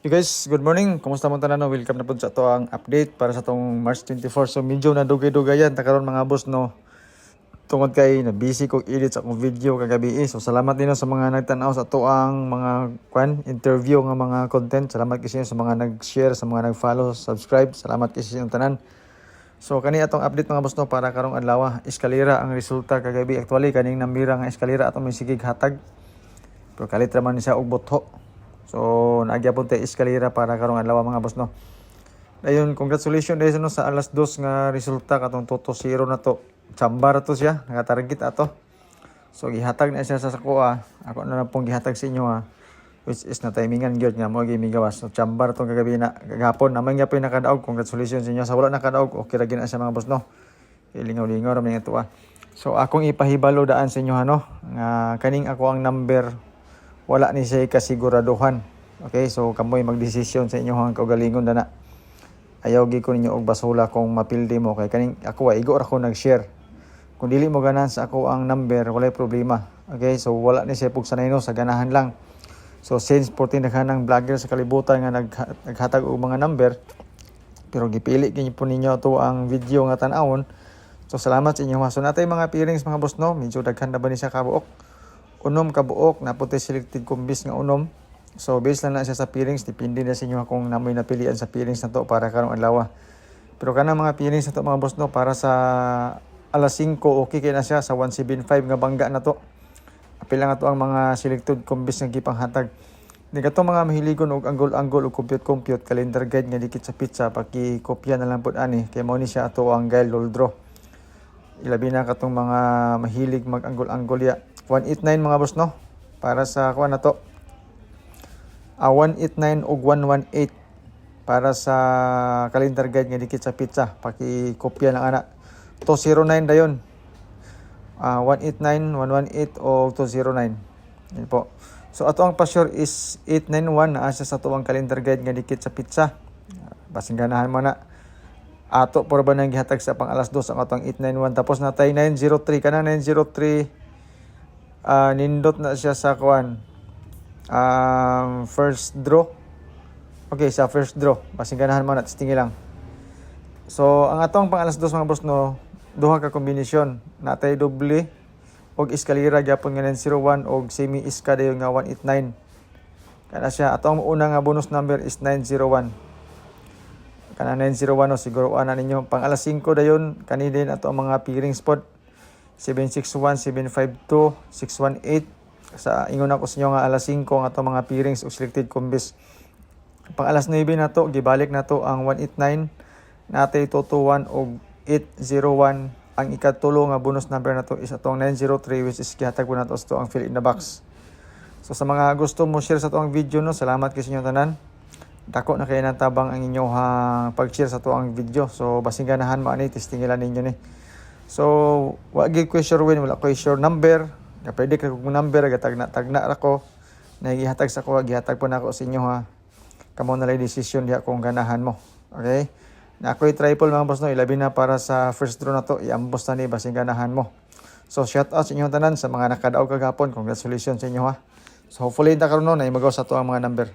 You guys, good morning. Kumusta mo tanan? Welcome na po sa to ang update para sa tong March 24. So medyo na dugay-dugayan takaron mga boss no. Tungod kay na busy ko edit sa akong video kagabi. So salamat din sa mga nagtan-aw sa to ang mga interview nga mga content. Salamat kasi sa mga nag-share, sa mga nag-follow, subscribe. Salamat kasi sa tanan. So kani atong update mga boss no para karong adlaw, eskalera ang resulta kagabi. Actually kaning nambira nga eskalera atong misigig hatag. Pero kalit raman siya og botho. So, nagyapon tayo eskalera para karong adlaw mga boss no. Dayon, congratulations dahil no, sa alas 2 nga resulta katong Toto 0 na to. Chambar to siya, nakatarget ato. So, gihatag na siya sa sakoa. Ako na lang pong gihatag sa inyo ha. Which is na timingan gyud nga mo gimigawas. So, chambar tong kagabi na gagapon. Naman nga po yung nakadaog. Congratulations sa inyo. Sa wala nakadaog, okay ra gyud na siya mga boss no. Lingaw-lingaw ra man ito ha. So, akong ipahibalo daan sa inyo ha no. Nga kaning ako ang number wala ni siya kasiguraduhan. Okay, so kamoy magdesisyon sa inyo hang kaugalingon dana. Ayaw gi ko ninyo og basula kung mapildi mo kay kaning ako igo ra ko nag-share. Kung dili mo ganan sa ako ang number, walay problema. Okay, so wala ni siya pug sanay no sa ganahan lang. So since 14 naghanang vlogger sa kalibutan nga naghatag og mga number, pero gipili gyud po ninyo to ang video nga tan-awon. So salamat sa inyo. So natay mga pairings mga boss no, medyo daghan na ba ni siya kabuok. Unom kabuok na puti selected kumbis nga unom. So based lang na siya sa pairings, depende na sa inyo kung namoy napilian sa pairings na to para karong adlaw. Pero kana mga pairings na to mga boss no para sa alas 5 okay kay na siya sa 175 nga bangga na to. Apil lang ato ang mga selected kumbis nga gipanghatag. Ni kato mga mahiligon og angle-angle og compute calendar guide nga dikit sa pizza paki-kopya na lang pud ani kay mao ni siya ato ang guide loldro. Ilabi na katong mga mahilig mag-angle-angle ya. 189 mga boss no para sa kuan na to 189 ug 118 para sa calendar guide nga dikit sa pizza paki-kopya lang ana 209 dayon 189 118 o 209 yan po. So ato ang pa-sure is 891 na siya sa tuwang calendar guide nga dikit sa pizza. Basing ganahan mo na ato por ba nang gihatag sa pang alas 2 ang atong 891 tapos natay 903 kana 903 nindot na siya sa kuan first draw. Okay, sa first draw basing ganahan mo na testing lang. So ang atong pang alas 2 mga boss no duha ka kombinasyon natay doble og eskalera gyapon nga 901 og semi iska dayon nga 189 kana siya. Atong una nga bonus number is 901 kana 901 no siguro ana ninyo pang alas 5 dayon kani din ato ang mga pairing spot 761, 752, 618. Sa ingon ako sa inyo nga alas 5 ang ato mga pairings o selected combis. Pang alas 9 na to, gibalik na to ang 189, natay 221 o 801. Ang ikatulo nga bonus number na to is atong 903 which is gihatag po na to sa ang fill in the box. So sa mga gusto mo share sa to ang video no, salamat kay sa inyo tanan. Dako na kay natabang ang inyong pag-share sa to ang video. So basing ganahan mo ani testingilan ninyo ni. So, wag gyud ko sure win, wala ko sure number. Nga pwede ka kung number, tagna ra ko. Nagihatag sa ko, gihatag po na ako sa inyo ha. Kamo na lang decision diha kung ganahan mo. Okay? Na ako'y triple mga boss no, ilabi na para sa first draw na to, iambos na ni basing ganahan mo. So, shout out sa inyong tanan sa mga nakadaog kagapon. Congratulations sa inyo ha. So, hopefully ta karon no na imagaw sa to ang mga number.